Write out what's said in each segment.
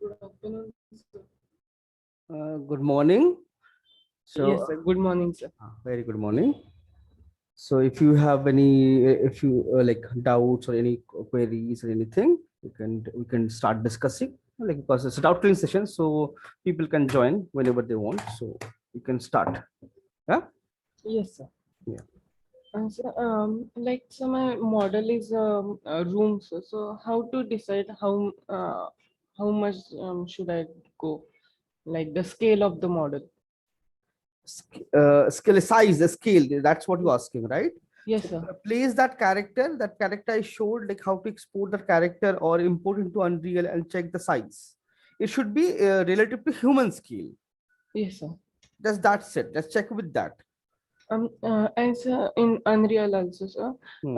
Good afternoon, sir. Good morning. So, Yes, sir. Good morning, sir. very good morning. So, if you have any, if you like doubts or any queries or anything, we can start discussing. Like because it's a doubt clearing session, so people can join whenever they want. So you can start. Yeah. Yes, sir. Yeah. So my model is a room, sir. So how to decide how much should I go? Like the scale of the model. Scale size, the scale. That's what you're asking, right? Yes, So sir. place that character. That character I showed like how to export that character or import into Unreal and check the size. It should be relative to human scale. Yes, sir. That's it. Let's check with that. As in Unreal also, sir. Hmm.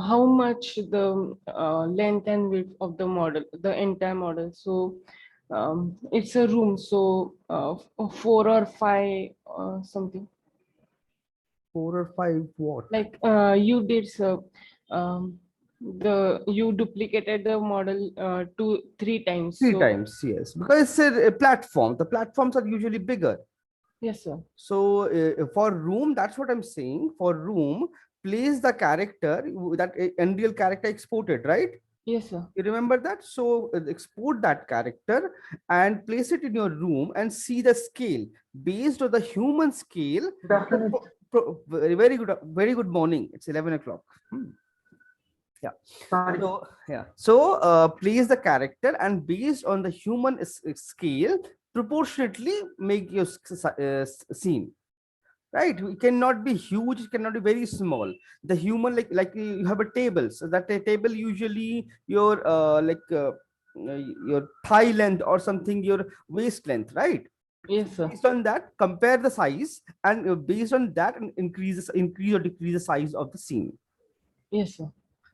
How much the length and width of the model, the entire model. So it's a room. So 4 or 5 something. 4 or 5 what? Like you did, sir. You duplicated the model 2-3 times. Three So times, yes. Because it's a platform. The platforms are usually bigger. yes, sir. So for room, that's what I'm saying. For room, place the character that Unreal character exported, right? Yes, sir. You remember that? So export that character and place it in your room and see the scale based on the human scale. Definitely. Very good morning. It's 11 o'clock. Yeah. Sorry. So yeah. So place the character and based on the human scale, proportionately make your scene. Right? It cannot be huge. It cannot be very small. The human like you have a table. So that a table usually your your thigh length or something, your waist length, right? So Yes, sir. based on that, compare the size and based on that, increase or decrease the size of the scene. Yes, sir.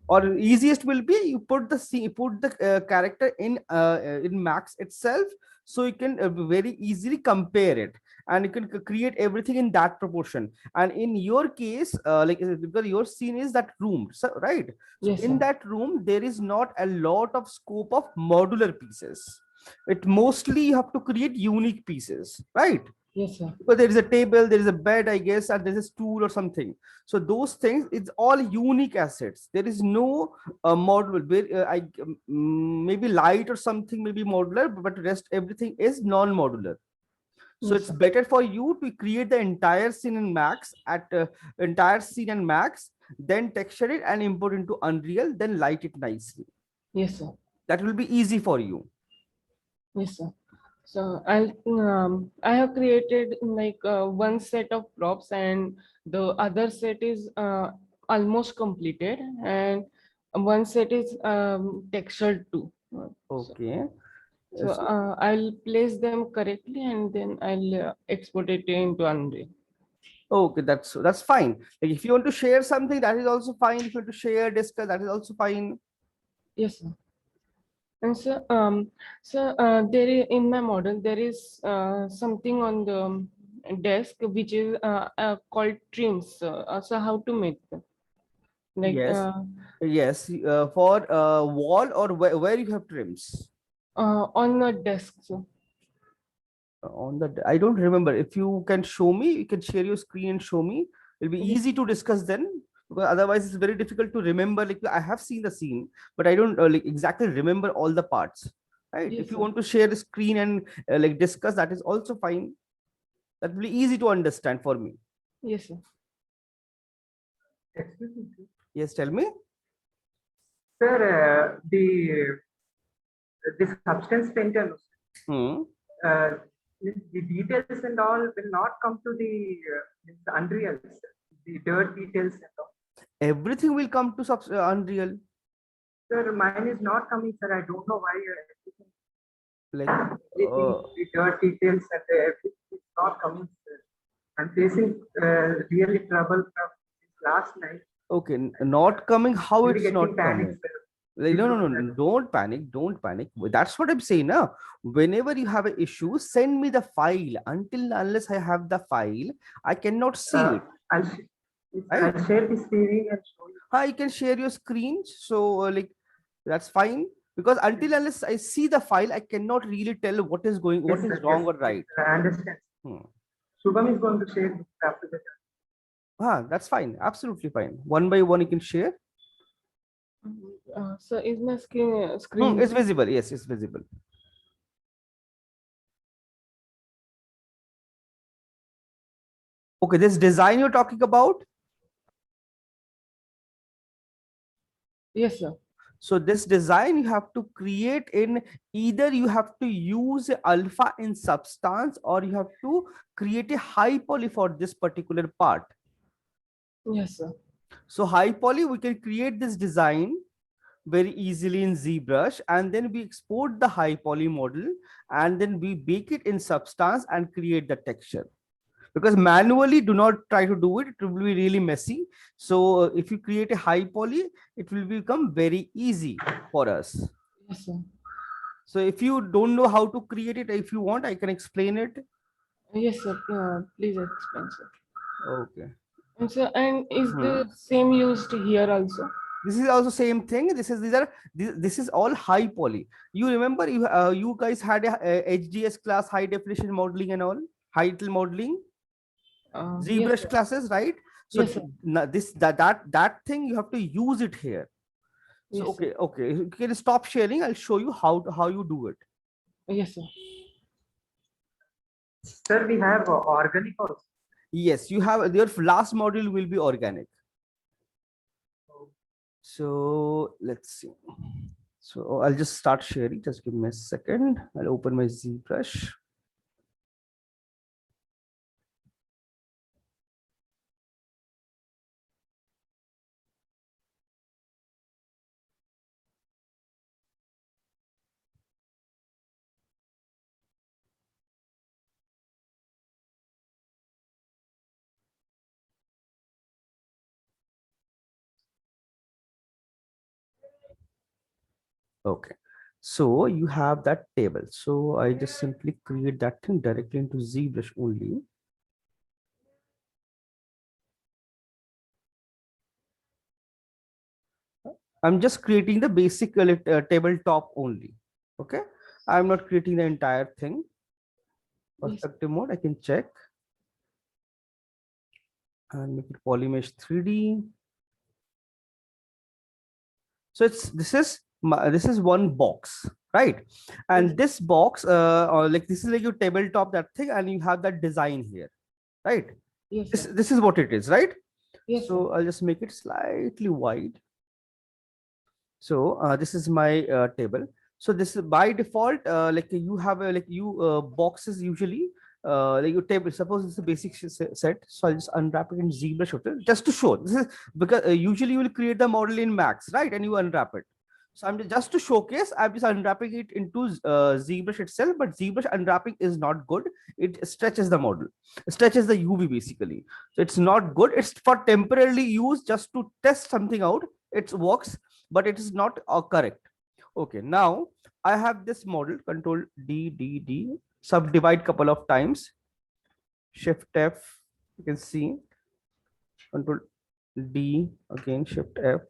Or easiest will be you put the character in max itself, so you can very easily compare it and you can create everything in that proportion. And in your case because your scene is that room, so, right? So Yes, in sir. that room there is not a lot of scope of modular pieces. It mostly you have to create unique pieces, right? Yes, sir. Because there is a table, there is a bed, I guess, and there's a stool or something. So those things, it's all unique assets. There is no model where maybe light or something may be modular, but rest everything is non-modular. So Yes, it's sir. better for you to create the entire scene in Max at entire scene in Max, then texture it and import into Unreal, then light it nicely. Yes, sir. That will be easy for you. Yes, sir. So I have created like one set of props and the other set is almost completed and one set is textured too. So, Okay. so So I'll place them correctly and then I'll export it into Unreal. okay, that's fine. Like if you want to share something, that is also fine. If you want to share, discuss, that is also fine. Yes, sir. And there is, in my model there is something on the desk which is called trims. So how to make them? Like Yes, yes. For wall or where you have trims on the desk. So on the. I don't remember. If you can show me, you can share your screen and show me. It'll be yes, easy to discuss then. Because otherwise, it's very difficult to remember. Like I have seen the scene, but I don't like exactly remember all the parts. Right? If yes, you sir. want to share the screen and like discuss, that is also fine. That will be easy to understand for me. Yes, sir. Excuse me, Yes, tell me. sir. The substance painter, Hmm. uh, the details and all will not come to the Unreal. Sir. The dirt details and all. Everything will come to Unreal. Sir, mine is not coming, sir. I don't know why Like everything, the dirt details and everything is not coming, sir. I'm facing really trouble from last night. okay, not coming. How Really it's getting not panic, coming? sir. Like, no, no, no, no, don't panic, don't panic. That's what I'm saying now. Whenever you have an issue, send me the file. Unless I have the file, I cannot see it. I'll, Right? I'll share the screen and show you. I can share your screen. So like that's fine. because until unless I see the file, I cannot really tell what is going, what Yes, is sir, wrong yes, or right. I understand. Hmm. Shubham is going to share this after the. That's fine. Absolutely fine. One by one, you can share. So is my screen It's visible? visible. Yes, it's visible. Okay, this design you're talking about. Yes, sir. So this design you have to create in, either you have to use alpha in substance, or you have to create a high poly for this particular part. Yes, sir. So high poly, we can create this design very easily in ZBrush, and then we export the high poly model, and then we bake it in substance and create the texture. Because manually, do not try to do it, it will be really messy. So if you create a high poly, it will become very easy for us. Yes, sir. So if you don't know how to create it, if you want, I can explain it. Yes, sir. Please explain, sir. Okay. And sir, and is Hmm. the same used here also? This is also same thing. This is all high poly. You remember, you guys had a HDS class, high definition modeling and all, height modeling, Yes, ZBrush sir. classes, right? So Yes, sir. that thing you have to use it here. So Yes, sir. okay, you can stop sharing. I'll show you how you do it. Yes, sir. Sir, we have organic also. Yes, you have your last module will be organic. So let's see. So I'll just start sharing. Just give me a second. I'll open my ZBrush. Okay. So you have that table. So I just simply create that thing directly into ZBrush only. I'm just creating the basic tabletop only. Okay. I'm not creating the entire thing. Yes. Perspective mode, I can check and make it polymesh 3D. So this is one box, right? And this box, or like this is like your tabletop, that thing, and you have that design here, right? Yes, This sir. this is what it is, right? Yes, So sir. I'll just make it slightly wide. So this is my table. So this is by default, like you have a, like you boxes usually, like your table. Suppose it's a basic set. So I'll just unwrap it in ZBrush Hotel just to show. This is because usually you will create the model in Max, right? And you unwrap it. So I'm just to showcase, I'm just unwrapping it into ZBrush itself, but ZBrush unwrapping is not good. It stretches the model, stretches the UV basically. So it's not good. It's for temporarily use just to test something out. It works, but it is not correct. Okay, now I have this model, Control D, subdivide couple of times, Shift F, you can see, Control D, again Shift F,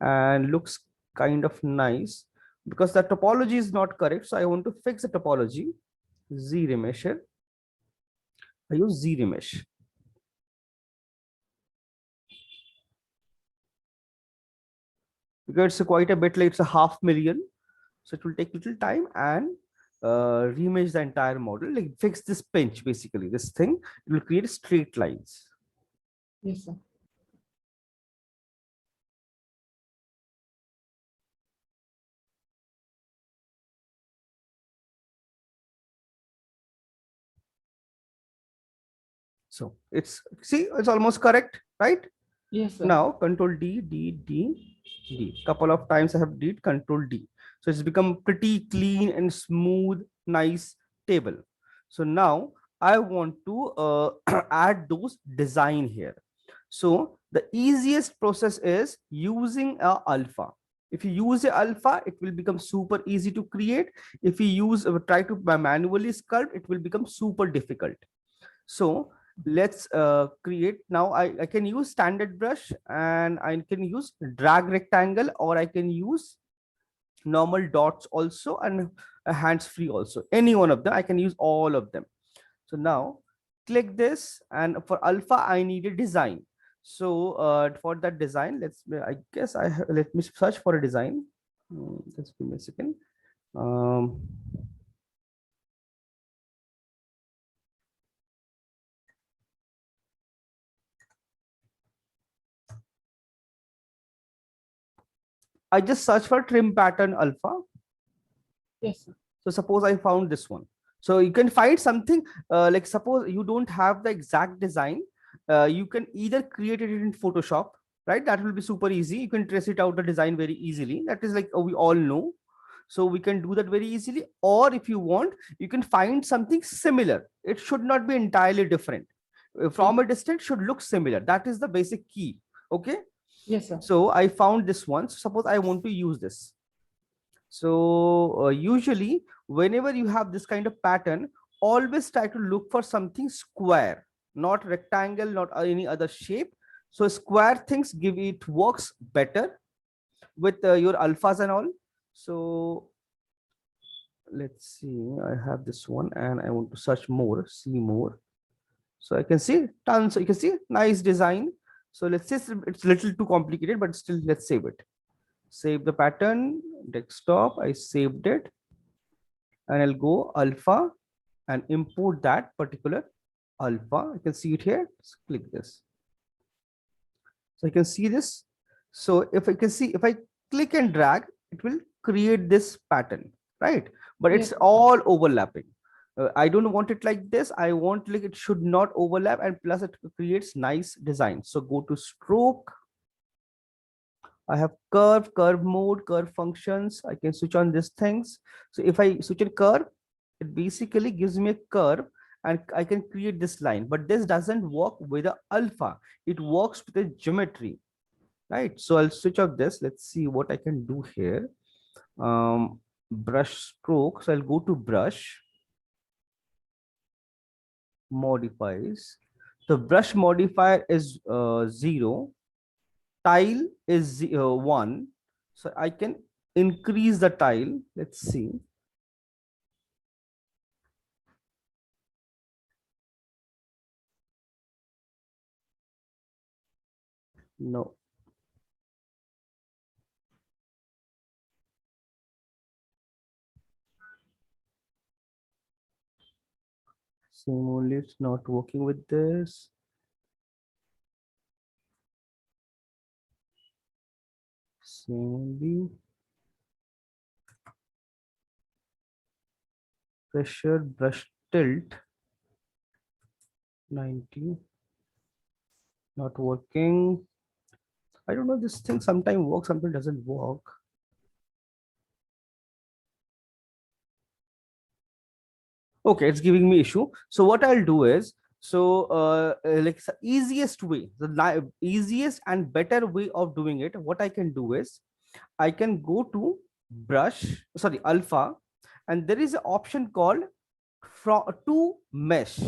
and looks kind of nice because the topology is not correct. So I want to fix the topology. Z remesher. I use Z remesh. Because it's quite a bit, like it's a 500,000. So it will take little time and remesh the entire model, like fix this pinch, basically this thing. It will create straight lines. Yes, sir. So it's, see, it's almost correct, right? Yes, sir. Now Control D. Couple of times I have did Control D. So it's become pretty clean and smooth, nice table. So now I want to add those design here. So the easiest process is using a alpha. If you use a alpha, it will become super easy to create. If you use try to manually sculpt, it will become super difficult. So let's create now. I can use standard brush, and I can use drag rectangle, or I can use normal dots also, and a hands free also. Any one of them, I can use all of them. So now click this, and for alpha, I need a design. So for that design, I guess let me search for a design. Just give me a second. Um, I just search for trim pattern alpha. Yes, sir. So suppose I found this one. So you can find something like, suppose you don't have the exact design, you can either create it in Photoshop, right? That will be super easy. You can trace it out the design very easily. That is like, we all know. So we can do that very easily. Or if you want, you can find something similar. It should not be entirely different. From a distance should look similar. That is the basic key. Okay. Yes, sir. So I found this one. So suppose I want to use this. So usually whenever you have this kind of pattern, always try to look for something square, not rectangle, not any other shape. So square things it works better with your alphas and all. So let's see, I have this one and I want to search more, see more. So I can see tons. So you can see nice design. So let's say it's a little too complicated, but still let's save it. Save the pattern, desktop, I saved it, and I'll go alpha and import that particular alpha. You can see it here. Just click this. So you can see this. So if I can see, if I click and drag, it will create this pattern, right? But it's Yes. all overlapping. I don't want it like this. I want like it should not overlap, and plus it creates nice design. So go to stroke. I have curve mode, curve functions. I can switch on these things. So if I switch on curve, it basically gives me a curve and I can create this line, but this doesn't work with the alpha. It works with the geometry, right? So I'll switch off this. Let's see what I can do here. Brush stroke. So I'll go to brush modifies. The brush modifier is 0. Tile is 1. So I can increase the tile. Let's see. No. Same only, it's not working with this. Same only. Pressure, brush tilt. 90. Not working. I don't know, this thing sometimes works, sometimes doesn't work. Okay, it's giving me issue. So what I'll do is, so like the easiest way, the easiest and better way of doing it, what I can do is, I can go to brush, sorry, alpha, and there is an option called from to mesh.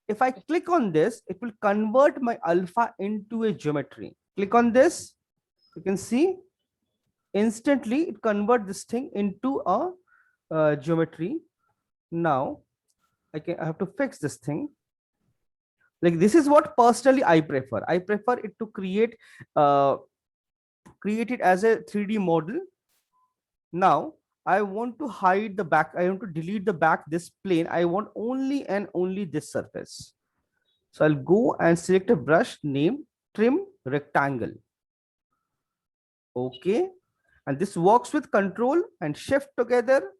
If I click on this, it will convert my alpha into a geometry. Click on this, you can see instantly it convert this thing into a geometry. Now I have to fix this thing. Like, this is what personally I prefer. I prefer it to create it as a 3D model. Now I want to hide the back. I want to delete the back, this plane. I want only and only this surface. So I'll go and select a brush name trim rectangle. Okay. And this works with control and shift together,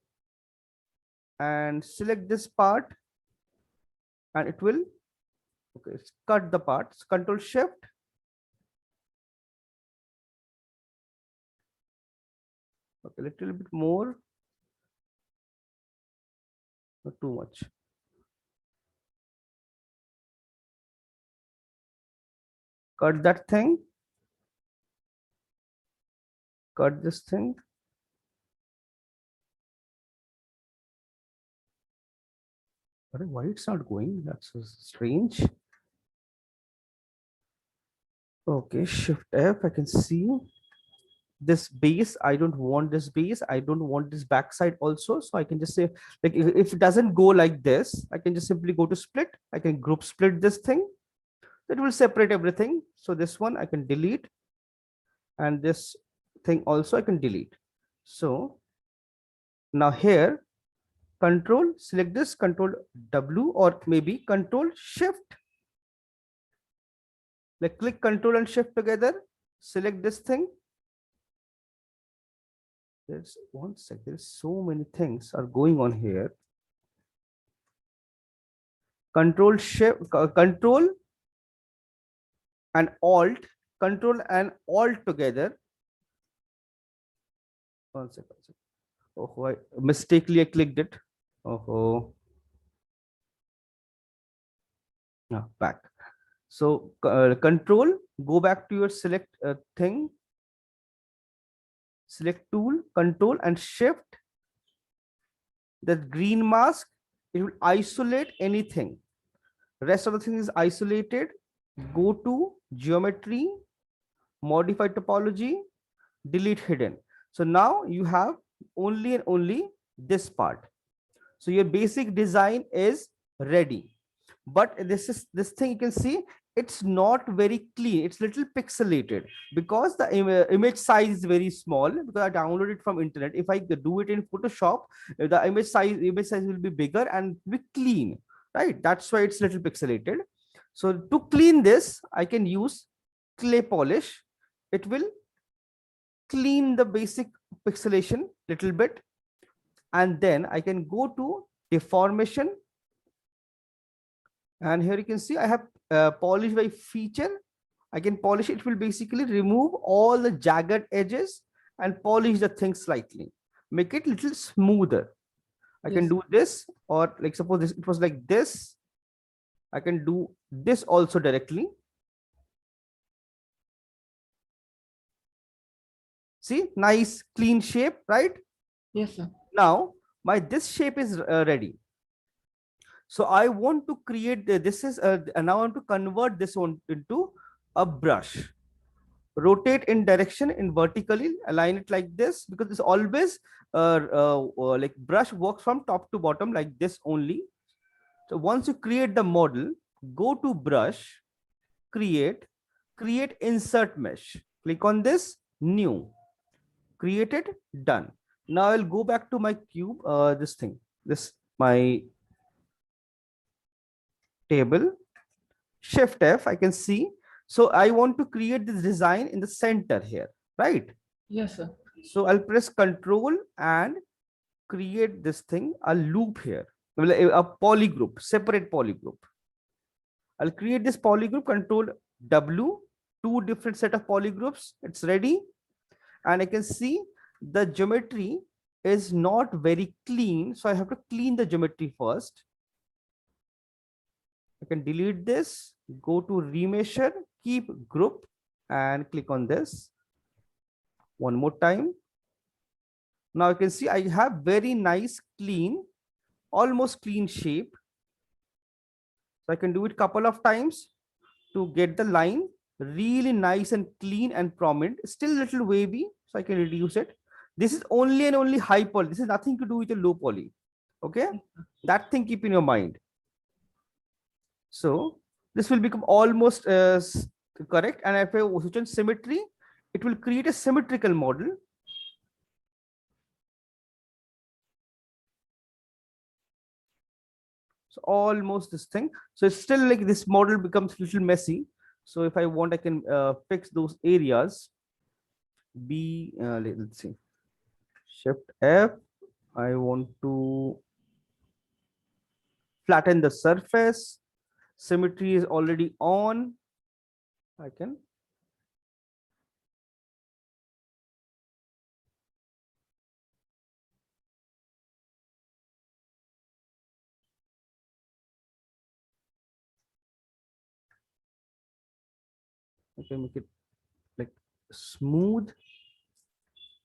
and select this part, and it will, okay, cut the parts, control shift. Okay, little bit more, not too much. Cut that thing, cut this thing. Why it's not going? That's so strange. Okay, shift F, I can see. this base, I don't want this base, I don't want this backside also. So I can just say, like, if it doesn't go like this, I can just simply go to split. I can group split this thing. That will separate everything. So this one I can delete, and this thing also I can delete. So now here, control, select this, control W, or maybe control shift. Like click control and shift together, select this thing. There's one sec, there's so many things are going on here. Control shift, control and alt, control and alt together. One second. Oh, I mistakenly I clicked it. Oh, no, back. So control, go back to your select thing, select tool, control and shift. The green mask, it will isolate anything. Rest of the thing is isolated. Go to geometry, modify topology, delete hidden. So now you have only and only this part. So your basic design is ready. But this thing you can see, it's not very clean. It's little pixelated because the image size is very small, because I downloaded it from internet. If I do it in Photoshop, the image size will be bigger and be clean, right? That's why it's little pixelated. So to clean this, I can use clay polish. It will clean the basic pixelation little bit, and then I can go to deformation, and here you can see I have polish by feature. I can polish it. Will basically remove all the jagged edges and polish the thing slightly, make it little smoother. I can Yes. do this, or like suppose this, it was like this, I can do this also directly. See, nice clean shape, right? Yes, sir. Now my this shape is ready. So I want to create this is now I want to convert this one into a brush. Rotate in direction in vertically, align it like this, because it's always like brush works from top to bottom like this only. So once you create the model, go to brush, create insert mesh. Click on this, new, created, done. Now I'll go back to my cube, this thing, this my table, shift F, I can see. So I want to create this design in the center here, right? Yes, sir. So I'll press control and create this thing, a loop here, a polygroup, separate polygroup. I'll create this polygroup, control W, two different set of polygroups. It's ready. And I can see the geometry is not very clean. So I have to clean the geometry first. I can delete this, go to remeasure, keep group, and click on this one more time. Now you can see I have very nice, clean, almost clean shape. So I can do it couple of times to get the line really nice and clean and prominent. Still a little wavy, so I can reduce it. This is only and only high poly. This is nothing to do with the low poly. Okay, that thing keep in your mind. So this will become almost correct. And if I switch on symmetry, it will create a symmetrical model. So almost this thing. So it's still like this model becomes a little messy. So if I want, I can fix those areas. Let's see, shift F. I want to flatten the surface. Symmetry is already on. I can make it like smooth.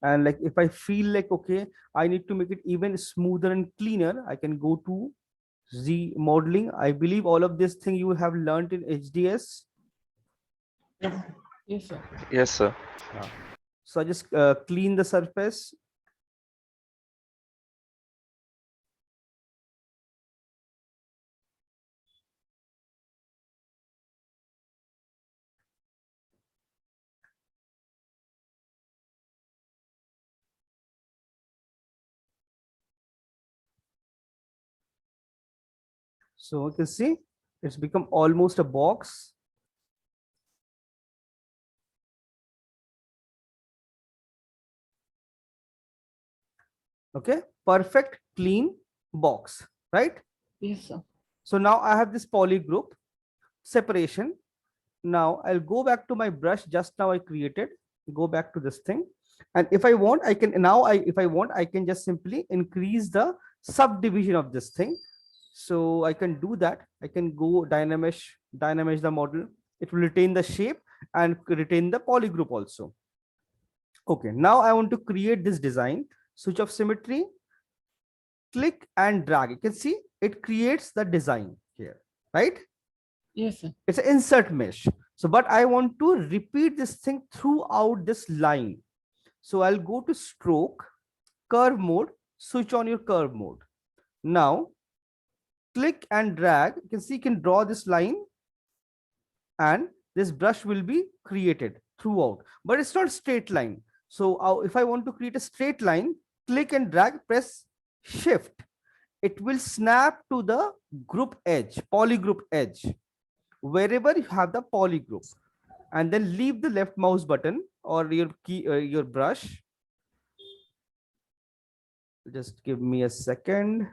And like if I feel like, okay, I need to make it even smoother and cleaner, I can go to Z modeling. I believe all of this thing you have learned in HDS. Yes, sir. Yes, sir. So I just clean the surface. So you can see it's become almost a box. Okay, perfect clean box, right? Yes, sir. So now I have this poly group separation. Now I'll go back to my brush just now I created, go back to this thing. And if I want, I can now if I want, I can just simply increase the subdivision of this thing. So I can do that. I can go dynamesh the model. It will retain the shape and retain the poly group also. Okay, now I want to create this design. Switch of symmetry, click and drag. You can see it creates the design here, right? Yes, sir. It's an insert mesh. So, but I want to repeat this thing throughout this line. So I'll go to stroke, curve mode, switch on your curve mode. Now, click and drag. You can see you can draw this line and this brush will be created throughout, but it's not straight line. So if I want to create a straight line, click and drag, press shift. It will snap to the group edge, poly group edge, wherever you have the poly group, and then leave the left mouse button or your key, your brush. Just give me a second.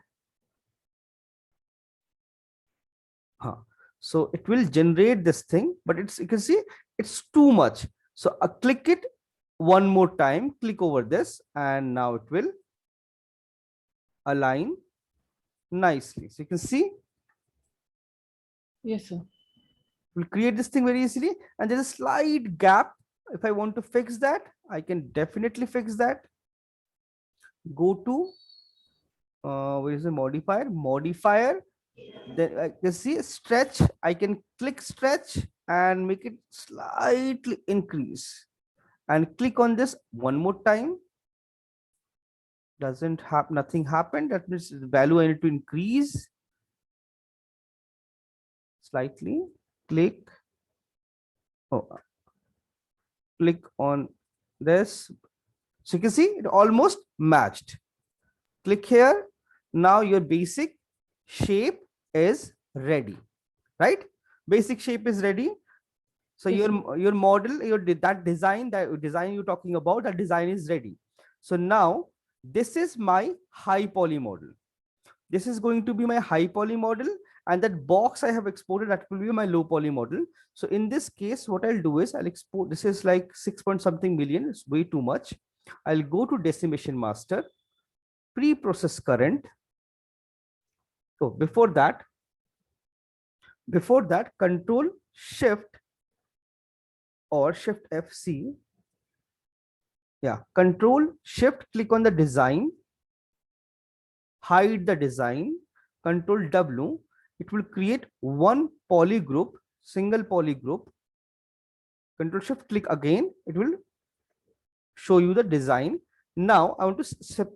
So it will generate this thing, but it's, you can see it's too much. So click it one more time, click over this, and now it will align nicely. So you can see Yes, sir. we'll create this thing very easily, and there's a slight gap. If I want to fix that, I can definitely fix that. Go to where is the modifier, then I can see stretch. I can click stretch and make it slightly increase, and click on this one more time. Doesn't have, nothing happened. That means the value I need to increase slightly. Click, oh, click on this. So you can see it almost matched. Click here. Now your basic shape is ready, right? Basic shape is ready. So Yes, your model, that design you're talking about, that design is ready. So now this is my high poly model. This is going to be my high poly model, and that box I have exported, that will be my low poly model. So in this case, what I'll do is I'll export, this is like 6 point something million, it's way too much. I'll go to decimation master, pre-process current. So before that, control shift or shift FC. Yeah, control shift, click on the design, hide the design, control W. It will create one poly group, single poly group. Control shift, click again, it will show you the design. Now I want to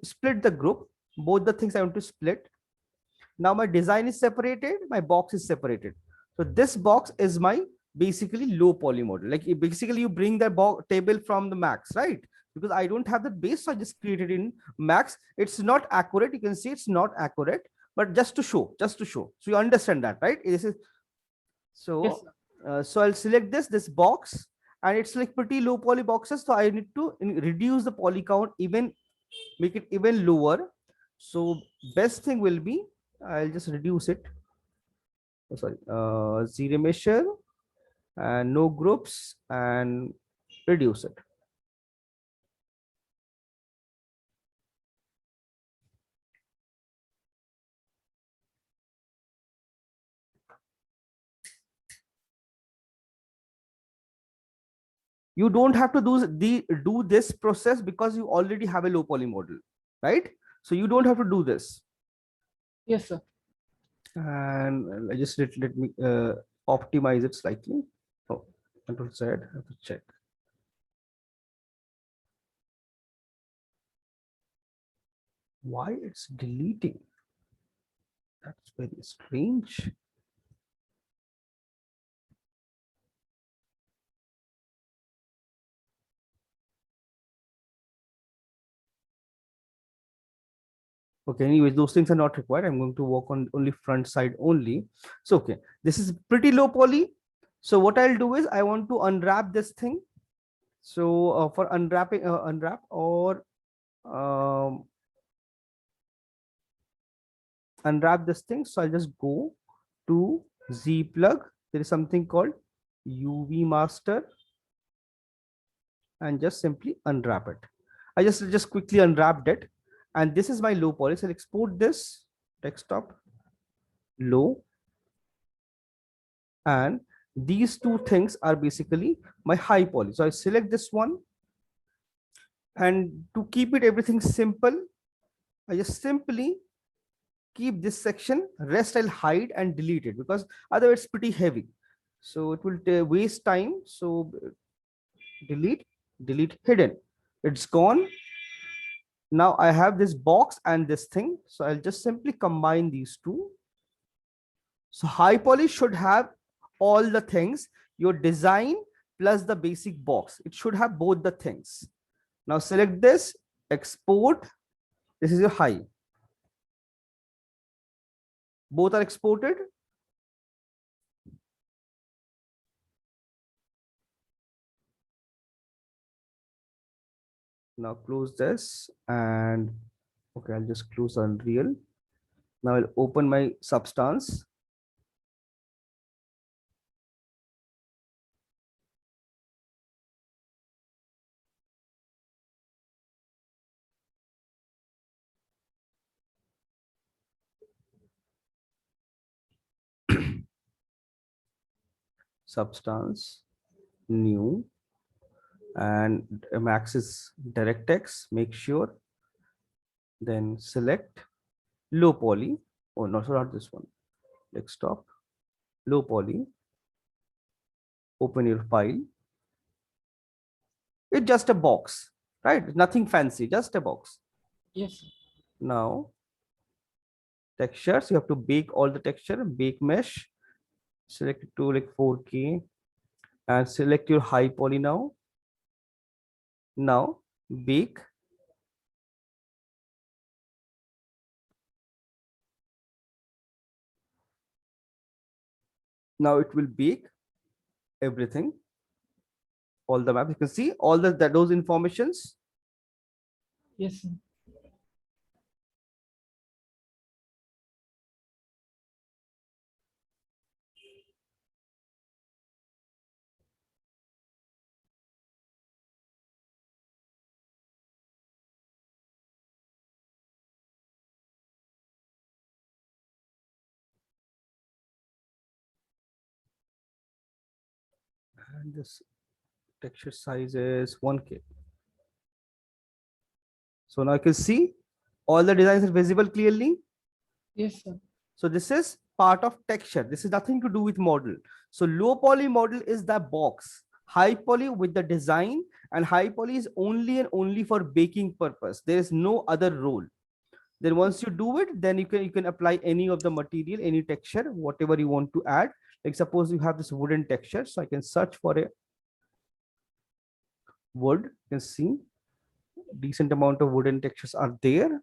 split the group, both the things I want to split. Now my design is separated, my box is separated. So this box is my basically low poly model. Like basically you bring the table from the max, right? Because I don't have the base, so I just created in max. It's not accurate. You can see it's not accurate, but just to show. So you understand that, right? This is so. Yes, So I'll select this box, and it's like pretty low poly boxes. So I need to reduce the poly count, even make it even lower. So best thing will be, I'll just reduce it. Oh, sorry, zero measure and no groups, and reduce it. You don't have to do this process because you already have a low poly model, right? So you don't have to do this. yes, sir. And I just let me optimize it slightly. Oh, control Z, I have to check. Why it's deleting? That's very strange. Okay, anyways, those things are not required. I'm going to work on only front side only. So, okay, this is pretty low poly. So what I'll do is I want to unwrap this thing. So for unwrapping, unwrap or um, unwrap this thing. So I'll just go to Z plug. There is something called UV master and just simply unwrap it. I just quickly unwrapped it. And this is my low poly. So I'll export this desktop low. And these two things are basically my high poly. So I select this one. And to keep it everything simple, I just simply keep this section. Rest I'll hide and delete it because otherwise it's pretty heavy. So it will waste time. So delete, delete hidden. It's gone. Now I have this box and this thing. So I'll just simply combine these two. So high poly should have all the things, your design plus the basic box. It should have both the things. Now select this, export. This is your high. Both are exported. Now close this and okay, I'll just close Unreal. Now I'll open my Substance. Substance, new, and Max is DirectX. Make sure. Then select low poly. Oh no, so not this one. Desktop, low poly. Open your file. It's just a box, right? Nothing fancy, just a box. Yes, sir. Now, textures, you have to bake all the texture, bake mesh, select it to like 4K and select your high poly now. Now, bake. Now it will bake everything, all the maps. You can see all those informations. Yes, sir. And this texture size is 1K. So now you can see all the designs are visible clearly. Yes, sir. So this is part of texture. This is nothing to do with model. So low poly model is the box. High poly with the design, and high poly is only and only for baking purpose. There is no other role. Then once you do it, then you can apply any of the material, any texture, whatever you want to add. Like suppose you have this wooden texture. So I can search for a wood. You can see decent amount of wooden textures are there.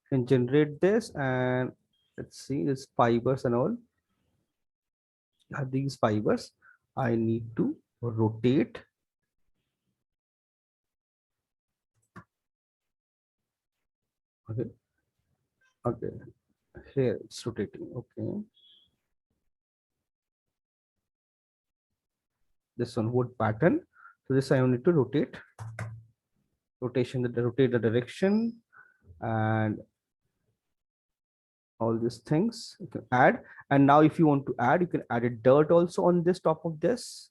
Can generate this and let's see this fibers and all. Have these fibers. I need to rotate. Okay. Okay. Here it's rotating. Okay. This one wood pattern. So this I need to rotate. Rotation, rotate the direction and all these things you can add. And now if you want to add, you can add a dirt also on this top of this.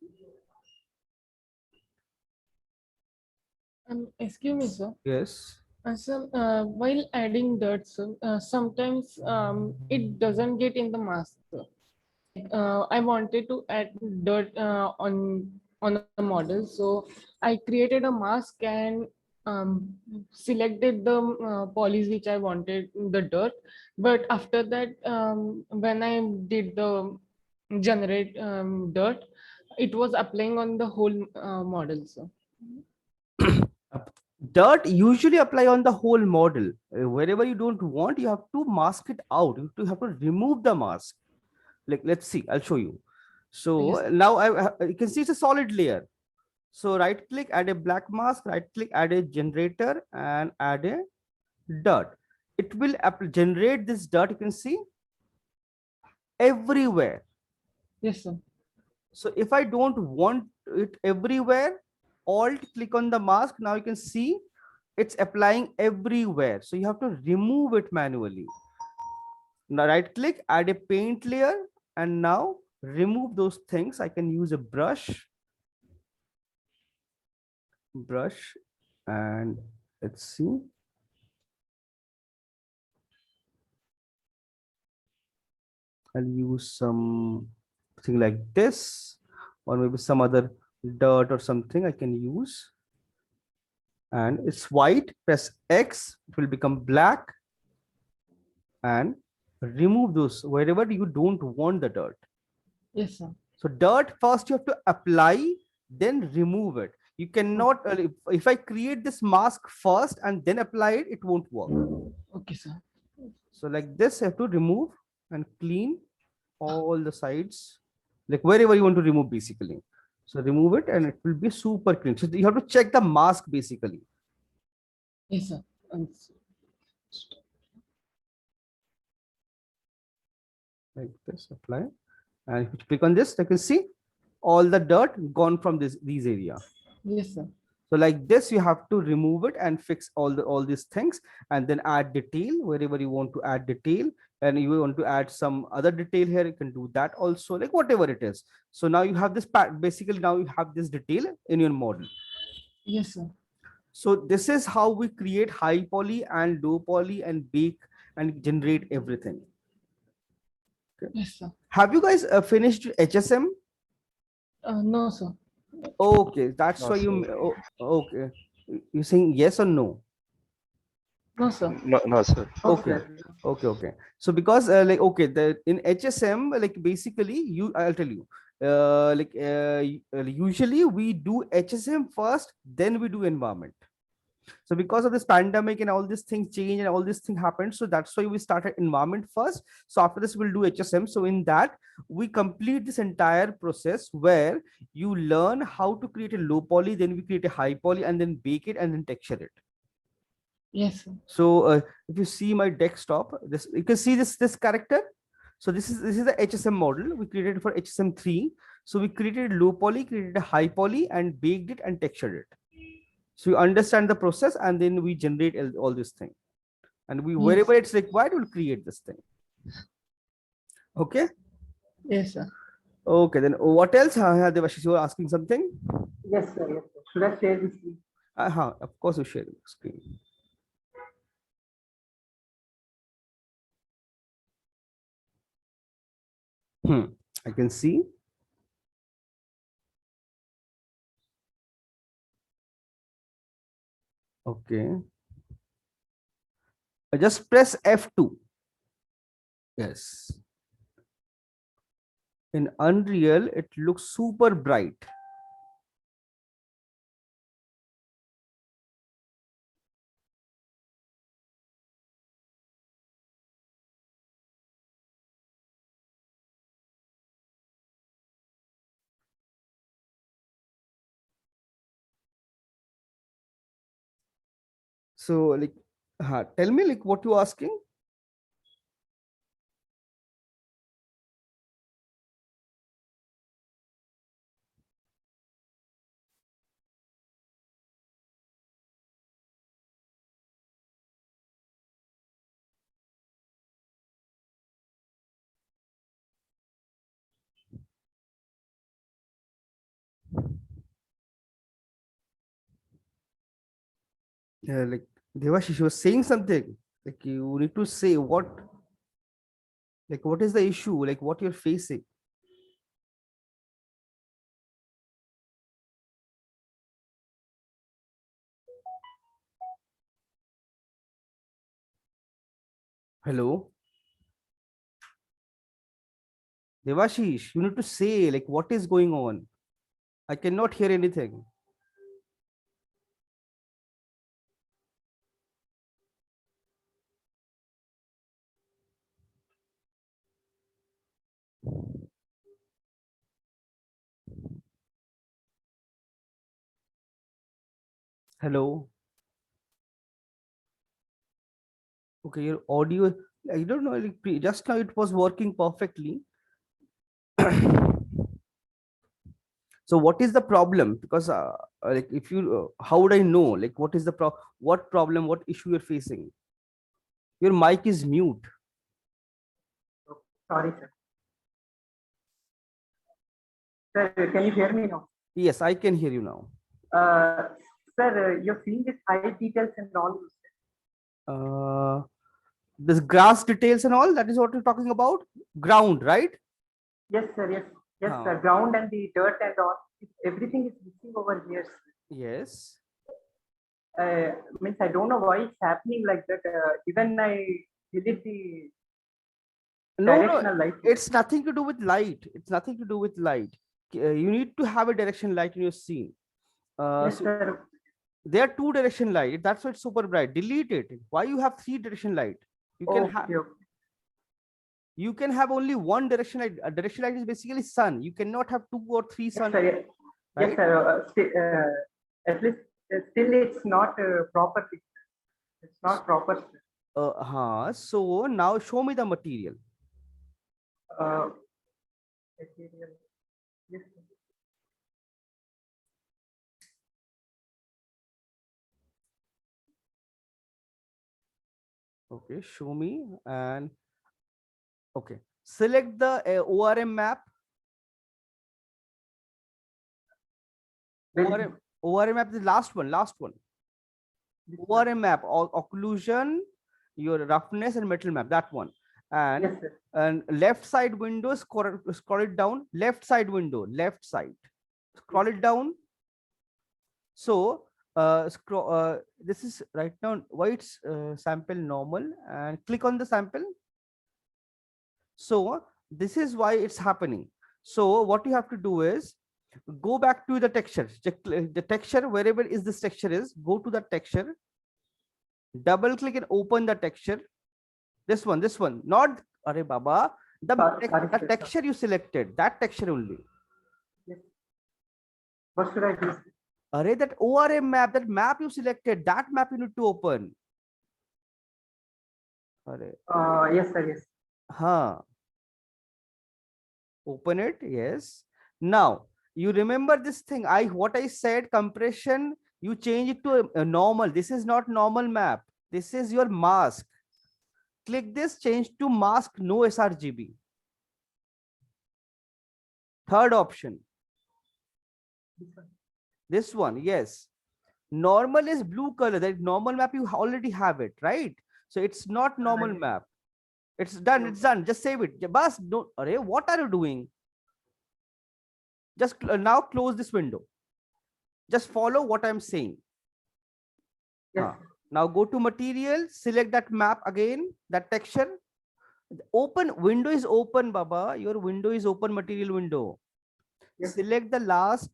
Excuse me, sir. Yes. So, while adding dirt, sir, sometimes it doesn't get in the mask, sir. I wanted to add dirt on on a model. So I created a mask and selected the polys which I wanted, the dirt. But after that, when I did the generate dirt, it was applying on the whole model. So Dirt usually apply on the whole model. Wherever you don't want, you have to mask it out. You have to remove the mask. Like, let's see, I'll show you. So Yes. now you can see it's a solid layer. So right click, add a black mask, right click, add a generator and add a dirt. It will generate this dirt, you can see everywhere. Yes, sir. So if I don't want it everywhere, alt click on the mask. Now you can see it's applying everywhere. So you have to remove it manually. Now right click, add a paint layer, and now remove those things. I can use a brush, and let's see. I'll use something like this, or maybe some other dirt or something I can use. And it's white, press X, it will become black, and remove those wherever you don't want the dirt. Yes, sir. So dirt first you have to apply, then remove it. You cannot, if I create this mask first and then apply it, it won't work. Okay, sir. So like this, I have to remove and clean all the sides, like wherever you want to remove basically. So remove it and it will be super clean. So you have to check the mask basically. Yes, sir. Like this, apply. And if you click on this, you can see all the dirt gone from these area. Yes, sir. So like this, you have to remove it and fix all these things, and then add detail wherever you want to add detail. And you want to add some other detail here, you can do that also, like whatever it is. So now you have this part, basically now you have this detail in your model. Yes, sir. So this is how we create high poly and low poly and bake and generate everything. Okay. Yes, sir. Have you guys finished HSM? No, sir. Okay, that's No, why you. Okay, you saying yes or no? No, sir. No, sir. Okay, okay. So because like okay, the in HSM like basically I'll tell you. Usually we do HSM first, then we do environment. So because of this pandemic and all these things change and all these things happened, so that's why we started environment first. So after this we'll do HSM. So in that we complete this entire process where you learn how to create a low poly, then we create a high poly, and then bake it and then texture it. Yes, sir. So if you see my desktop, this you can see this character. So this is the HSM model we created for HSM3. So we created low poly, created a high poly, and baked it and textured it. So you understand the process, and then we generate all this thing, and we wherever it's required, we'll create this thing. Okay. Yes, sir. Okay, then what else? Devashish, you were asking something. Yes, sir. Yes, sir. Should I share this? Of course, you share the screen. I can see. Okay. I just press F2. Yes. In Unreal, it looks super bright. So like, tell me like what you're asking. Like Devashish was saying something. Like you need to say what. Like what is the issue? Like what you're facing. Hello, Devashish, you need to say like what is going on. I cannot hear anything. Hello. Okay, your audio, I don't know, like just now it was working perfectly. So what is the problem? Because like if you, how would I know? Like what is the what problem, what issue you're facing? Your mic is mute. Oh, sorry, sir. Sir, can you hear me now? Yes, I can hear you now. Sir, you're seeing this height details and all. Uh, this grass details and all, that is what you're talking about? Ground, right? Yes, sir. Yes, yes, Huh. sir. Ground and the dirt and all. Everything is missing over here. Sir. Yes. Means I don't know why it's happening like that. Even I delete the No, no, directional light. it's nothing to do with light. It's nothing to do with light. You need to have a direction light in your scene. Yes, So sir. there are two direction light. That's why it's super bright. Delete it. Why you have three direction light? You can have, Okay, okay. you can have only one direction light. A direction light is basically sun. You cannot have two or three Yes, sun. sir. Yes, Right? sir. At least still it's not proper. It's not proper. Sir. So now show me the material. Uh, material. Yes, sir. Okay, show me and okay. Select the ORM map. Well, ORM map, the last one, last one. this one. ORM map, occlusion, your roughness and metal map, that one. And Yes, sir. and left side window, scroll it down, left side window, left side, scroll it down. So scroll, this is right now why it's sample normal, and click on the sample. So this is why it's happening. So what you have to do is go back to the texture. The texture, wherever is this texture is, go to the texture, double click and open the texture. This one, not Are Baba, the, Sorry, the sir. texture you selected, that texture only. Yes. What should I do? Array, that ORM map, that map you selected, that map you need to open. Array. Yes, sir. Yes. Open it, yes. Now you remember this thing, what I said, compression, you change it to a normal. This is not normal map, this is your mask. Click this, change to mask, no sRGB. Third option, this one, yes. Normal is blue color, that normal map you already have it, right? So it's not normal map. It's done, it's done. Just save it. Bas, no, array, what are you doing? Just now close this window. Just follow what I'm saying. Yes. Now go to material, select that map again, that texture. Open window is open, Baba. Your window is open, material window. Yes. Select the last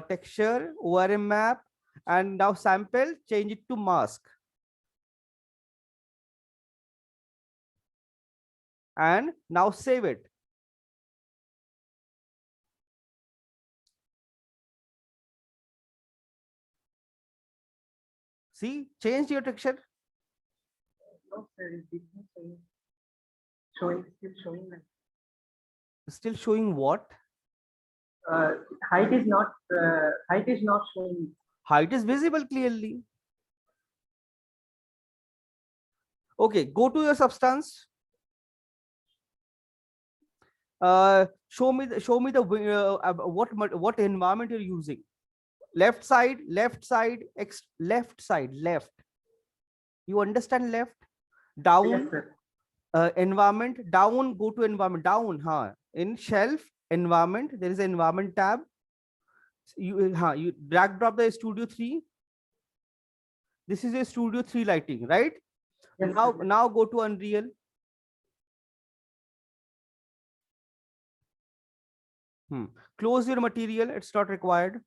texture, ORM map, and now sample, change it to mask. And now save it. See, change your texture. No, sir. It didn't say. Showing, still showing. Still showing what? Height is not showing. Height is visible clearly. Okay, go to your substance. Show me the what environment you're using. Left side, left, left. You understand left? Down. Yes, sir. Environment, down, go to environment, down. In shelf, environment, there is an environment tab. You drag drop the Studio 3. This is a Studio 3 lighting, right? Yes, Now, sir. now go to Unreal. Close your material, it's not required.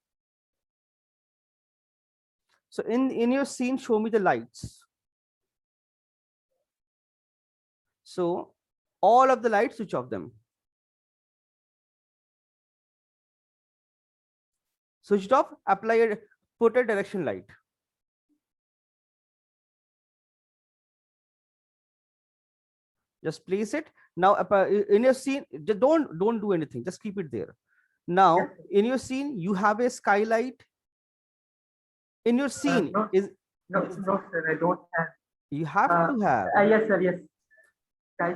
So in your scene, show me the lights. So all of the lights, switch off them. Switch it off, apply a, put a direction light. Just place it. Now in your scene, don't do anything, just keep it there. Now Yes, sir. in your scene, you have a skylight. In your scene No, is no, no, sir, I don't have. you have to have Yes, sir, yes.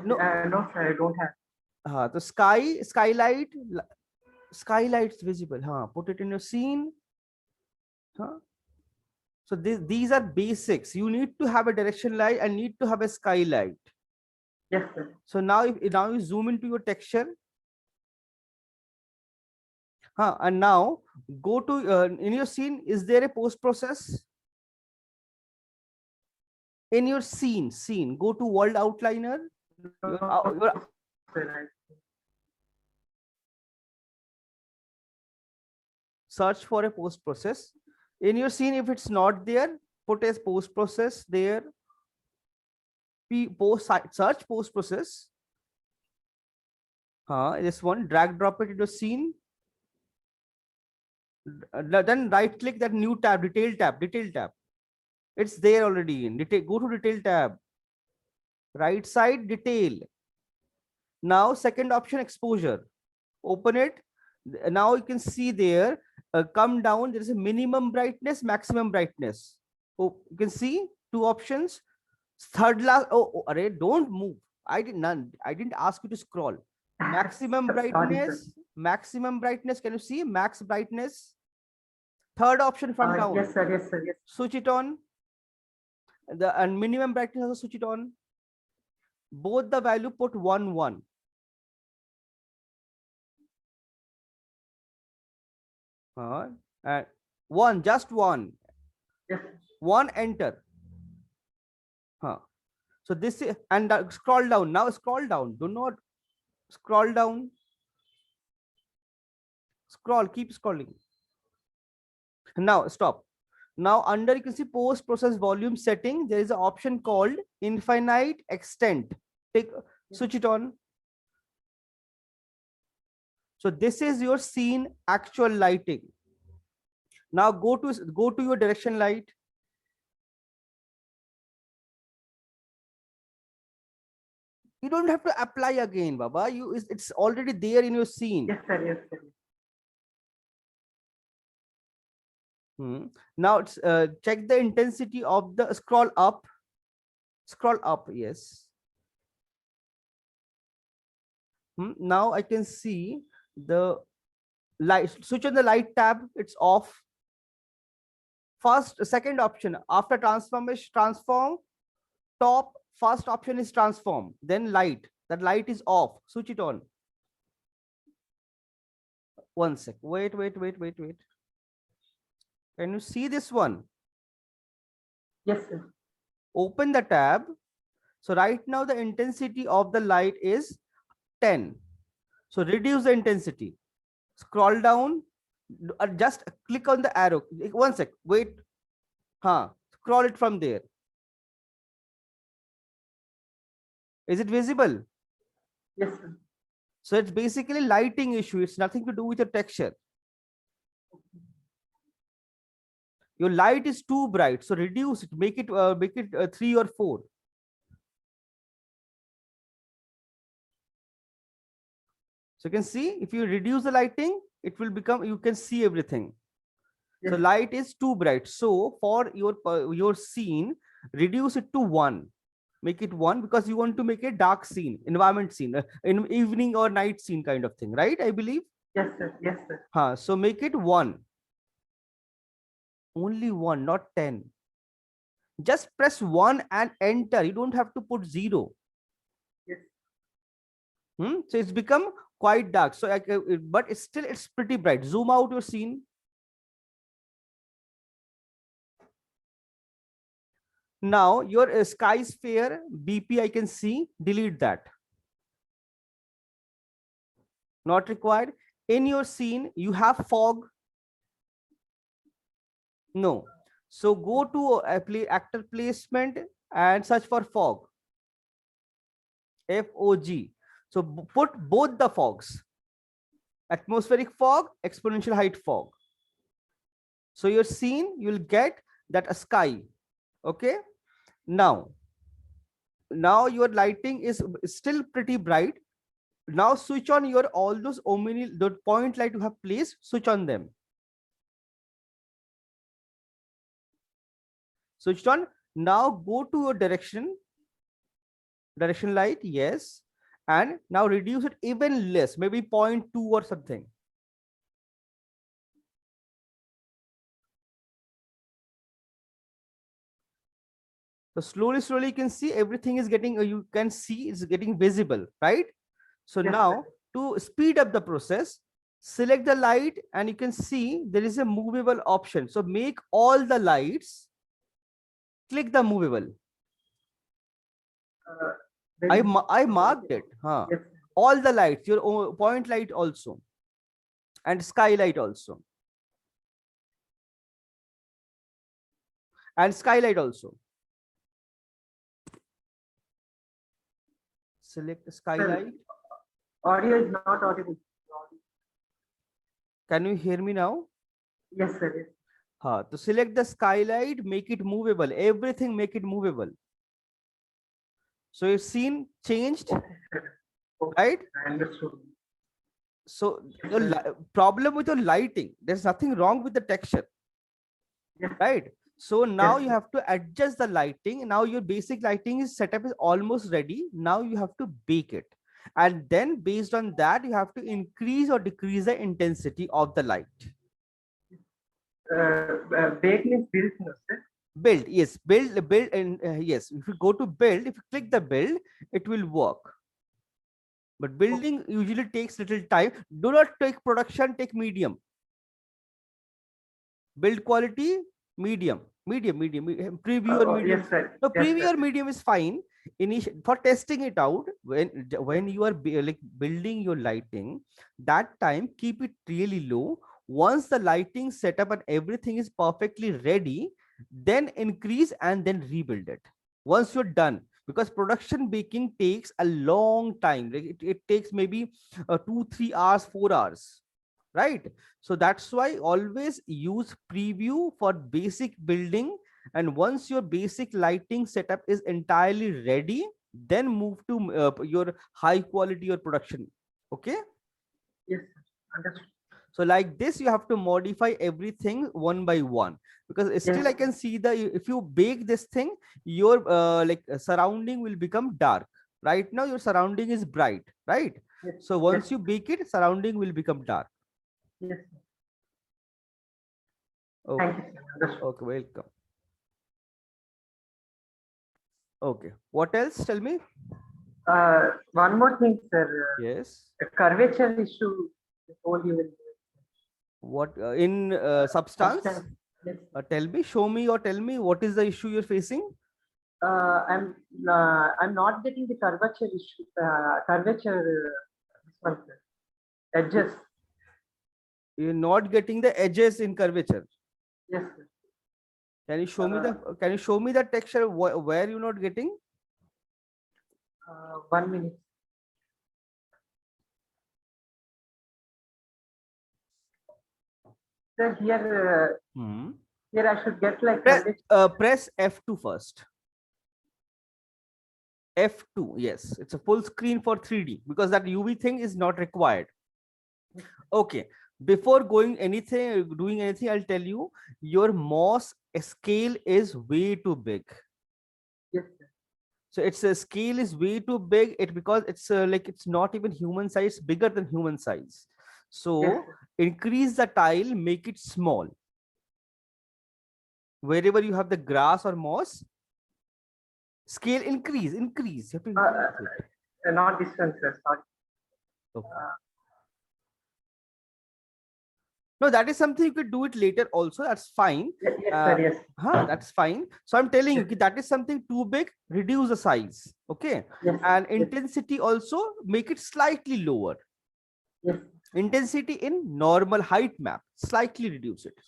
No. No, sir, I don't have. the skylight's visible. Put it in your scene. So these are basics. You need to have a direction light and need to have a skylight. Yes, sir. So now now you zoom into your texture. And now go to in your scene, is there a post process? In your scene, go to world outliner. Your Sir, search for a post process. In your scene, if it's not there, put a post process there. Search post process. This one, drag drop it into scene. Then right click that new tab, detail tab. It's there already in detail. Go to detail tab. Right side, detail. Now second option, exposure. Open it. Now you can see there, come down, there is a minimum brightness, maximum brightness. Oh, you can see two options. Third last, array, don't move. I didn't ask you to scroll. Maximum Sorry, sir. brightness, maximum brightness. Can you see max brightness? Third option from down. Yes, sir, yes, sir, yes. Switch it on. And minimum brightness also switch it on. Both the value put 1 1. And one, just one. Yes. One, enter. So this is, and scroll down. Now scroll down. Do not scroll down. Scroll, keep scrolling. Now stop. Now under you can see post process volume setting. There is an option called infinite extent. Switch it on. So this is your scene actual lighting. Now go to your direction light. You don't have to apply again, Baba. It's already there in your scene. Yes, sir, yes, sir. Now it's check the intensity of the scroll up. Scroll up, yes. Now I can see the light. Switch on the light tab. It's off. Second option after transform top. First option is transform. Then light. That light is off. Switch it on. One sec. Wait. Can you see this one? Yes, sir. Open the tab. So right now the intensity of the light is 10. So reduce the intensity. Scroll down. Just click on the arrow. One sec. Wait. Scroll it from there. Is it visible? Yes, sir. So it's basically lighting issue. It's nothing to do with your texture. Your light is too bright, so reduce it. Make it 3 or 4. So you can see if you reduce the lighting, it will become, you can see everything. Yes. So light is too bright. So for your scene, reduce it to 1. Make it 1 because you want to make a dark scene, environment scene, in evening or night scene kind of thing, right? I believe. Yes, sir. Yes, sir. So make it 1. Only 1, not 10. Just press 1 and enter. You don't have to put 0. Yes. So it's become quite dark. So but it's pretty bright. Zoom out your scene. Now your sky sphere BP I can see, delete that. Not required. In your scene, you have fog. No. So go to actor placement and search for fog. FOG. So put both the fogs. Atmospheric fog, exponential height fog. So your scene, you'll get that a sky. Okay. Now your lighting is still pretty bright. Now switch on your all those omni, the point light you have placed, switch on them. Switched on. Now go to your direction light, yes, and now reduce it even less, maybe 0.2 or something. So slowly you can see everything is getting, you can see it's getting visible, right? So Yes, now sir. to speed up the process, select the light and you can see there is a movable option. So make all the lights, click the movable. Then- I marked it. Huh? Yes, sir. All the lights, your point light also, and skylight also, and skylight also. Select the skylight. Audio is not audible. Can you hear me now? Yes, sir. Yes. To select the skylight, make it movable. Everything make it movable. So your scene changed, Okay, sir. Okay, right? I understood. So Yes, your sir. problem with your lighting, there's nothing wrong with the texture, Yes, right? So now Yes, you sir. have to adjust the lighting. Now your basic lighting is setup is almost ready. Now you have to bake it. And then based on that, you have to increase or decrease the intensity of the light. Bake means build, no, sir. Build, yes, build, and yes, if you go to build, if you click the build, it will work. But building usually takes little time. Do not take production, take medium. Build quality, medium, preview or medium. Yes, sir. No, Yes, preview sir. or medium is fine. For testing it out, when you are like building your lighting, that time keep it really low. Once the lighting setup and everything is perfectly ready, then increase and then rebuild it. Once you're done, because production baking takes a long time. Like it takes maybe 2-3 hours, 4 hours, right? So that's why always use preview for basic building, and once your basic lighting setup is entirely ready, then move to your high quality or production. Okay, Yes, sir. Understood. so like this you have to modify everything one by one, because still I Yes. can see the, if you bake this thing, your surrounding will become dark. Right now your surrounding is bright, right? Yes. So Yes. once you bake it, surrounding will become dark. Yes. Sir. Okay. Thank you, sir. Understood. Okay, welcome. Okay, what else? Tell me. One more thing, sir. Yes. The curvature issue I told you will What in substance? substance. Yes. Tell me, show me, or tell me what is the issue you're facing. I'm not getting the curvature issue. This one, sir. Edges. You're not getting the edges in curvature. Yes, sir. Can you show me the? Can you show me the texture where you're not getting? 1 minute. Sir, here I should get like Press F2 first. F2, yes, it's a full screen for 3D, because that UV thing is not required. Okay, before going anything, doing anything, I'll tell you, your MOS scale is way too big. Yes, sir. So its scale is way too big. Because it's like it's not even human size, bigger than human size. So Yes, sir. increase the tile, make it small. Wherever you have the grass or moss, scale increase. You have to increase it. Not this one, sir. Sorry. Okay. No, that is something you could do it later also. That's fine. Yes, sir, yes. That's fine. So I'm telling you Yes. that is something too big, reduce the size. Okay. Yes, And yes, intensity also make it slightly lower. yes. Intensity in normal height map, slightly reduce it.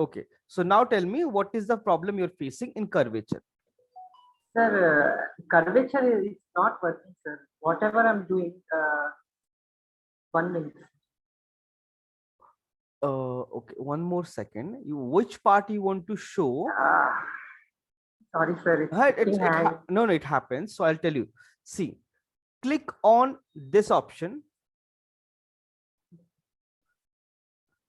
Okay. So now tell me, what is the problem you're facing in curvature? Sir, curvature is not working, sir. Whatever I'm doing, 1 minute. Okay, one more second. Which part you want to show? Sorry, sir. It's Right, taking hang. no, it happens. So I'll tell you. See, click on this option.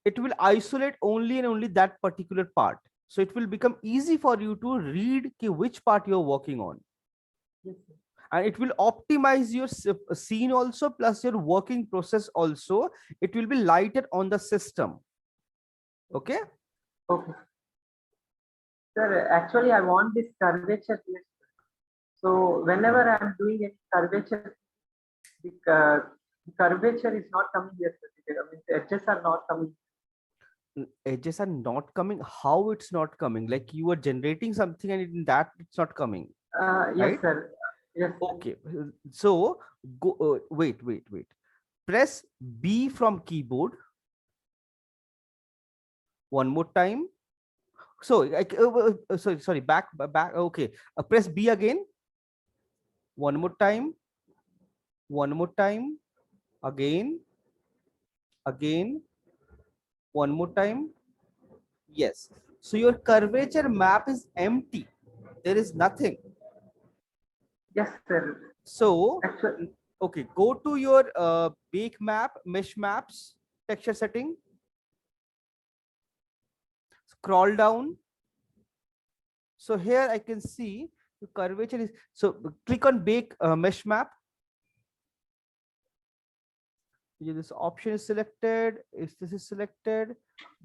It will isolate only and only that particular part. So it will become easy for you to read which part you're working on. Yes, sir. And it will optimize your scene also, plus your working process also. It will be lighted on the system. Okay. Okay. Sir, actually, I want this curvature here. So whenever I'm doing any curvature, the curvature is not coming here. Sir. I mean, the edges are not coming. Edges are not coming. How it's not coming? Like you are generating something and in that it's not coming. Yes, Right? sir. Yes. Okay. So go. Wait. Press B from keyboard. One more time. So sorry. Back. Okay. Press B again. One more time. One more time. Again. One more time. Yes. So your curvature map is empty. There is nothing. Yes, sir. So, Actually, okay, go to your bake map, mesh maps, texture setting. Scroll down. So here I can see the curvature is, so click on bake mesh map. This option is selected. If this is selected,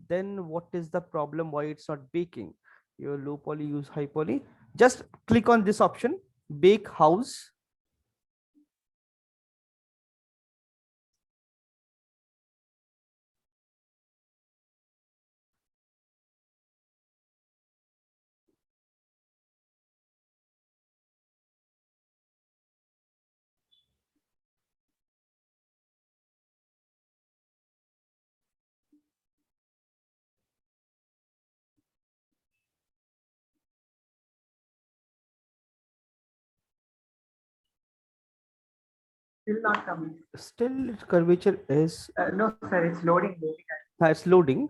then what is the problem? Why it's not baking? Your low poly, use high poly. Just click on this option, bake house. still not coming. Still curvature is No, sir. It's loading. it's loading,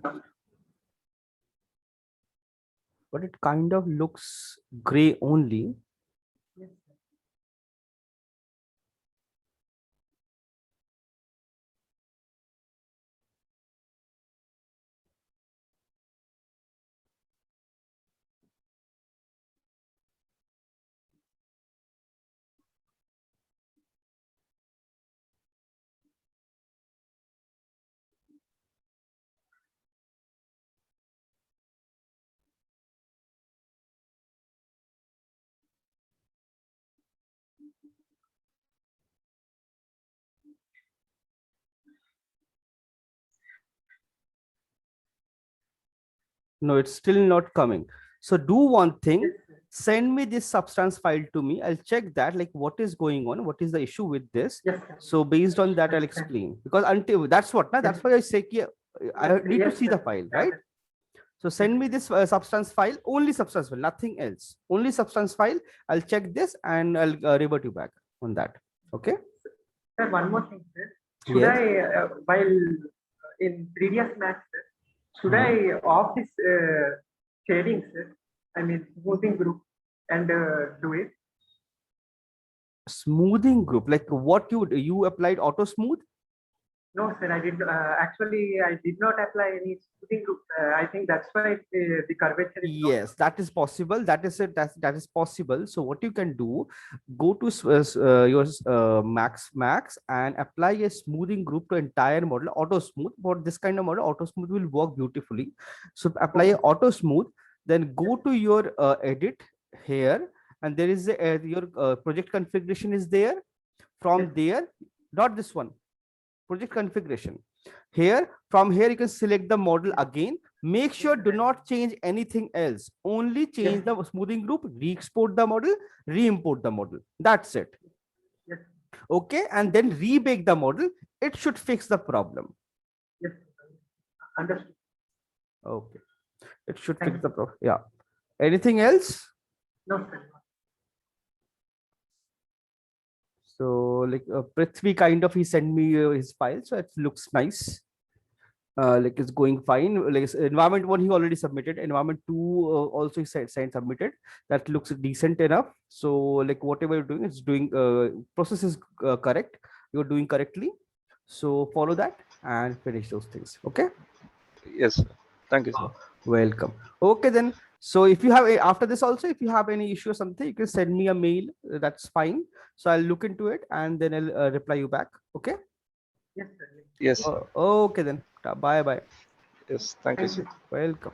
but it kind of looks gray only. Yes, sir. No, it's still not coming. So do one thing, Yes, sir. send me this substance file to me. I'll check that, like what is going on, what is the issue with this. Yes, sir. So based on that, I'll Understand. explain, because until that's what, na, that's Yes. why I say I need to Yes, see the sir. file, right? So send me this substance file, only substance file, nothing else, only substance file. I'll check this and I'll revert you back on that. Okay. Sir, one more thing, sir. Should Yes. I, while in previous Max, sir, should I off this shading, sir? I mean, smoothing group and do it? Smoothing group, like what you applied auto smooth? No, sir, I did. Actually, I did not apply any smoothing group. I think that's why the curvature is not- Yes, that is possible. That is it. That is possible. So what you can do, go to your Max and apply a smoothing group to entire model. Auto smooth, for this kind of model, auto smooth will work beautifully. So apply a auto smooth, then go to your edit here, and there is your project configuration is there. From Yes. there, not this one, project configuration. Here, from here, you can select the model again. Make sure do not change anything else. Only change the smoothing group, re-export the model, re-import the model. That's it. Yes. Okay, and then rebake the model. It should fix the problem. Yes. Understood. Okay, it should Thank fix you. the problem. Yeah. Anything else? No, sir. So like Prithvi kind of he sent me his file, so it looks nice. Like it's going fine. Like environment one he already submitted. Environment two also he said submitted. That looks decent enough. So like whatever you're doing, it's doing process is correct. You're doing correctly. So follow that and finish those things. Okay. Yes, sir. Thank you, sir. Welcome. Okay then. So if you have after this also, if you have any issue or something, you can send me a mail. That's fine. So I'll look into it and then I'll reply you back. Okay. Yes, sir. Yes, Okay then. Bye bye. yes. Thank you, Thank sir. you. Welcome.